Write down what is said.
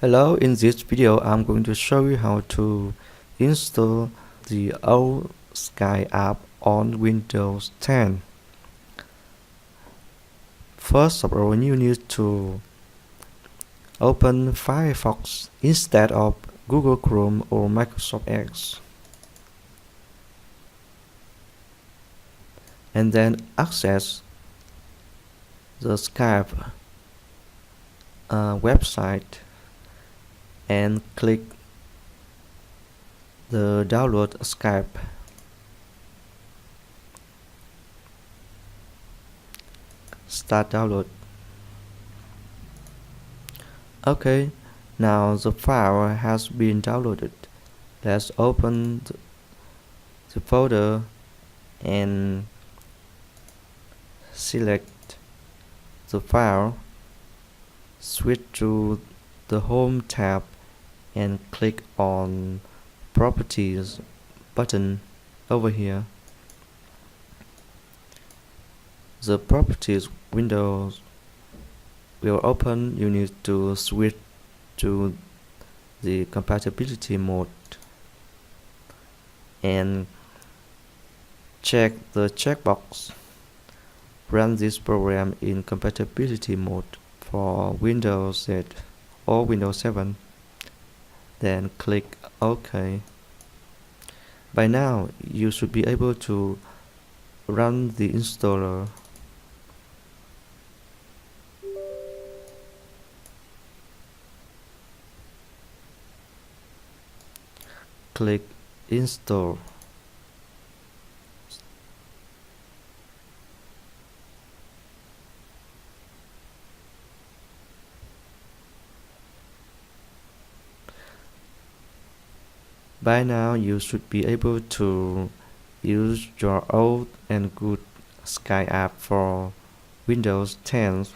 Hello, in this video I'm going to show you how to install the old Skype app on Windows 10. First of all, you need to open Firefox instead of Google Chrome or Microsoft Edge, and then access the Skype website and click the download Skype. Start download. Okay, now the file has been downloaded. Let's open the folder and select the file, switch to the Home tab and click on Properties button over here. The Properties window will open. You need to switch to the compatibility mode and check the checkbox. Run this program in compatibility mode for Windows 8 or Windows 7. Then click OK. By now, you should be able to run the installer. Click Install. By now, you should be able to use your old and good Skype app for Windows 10.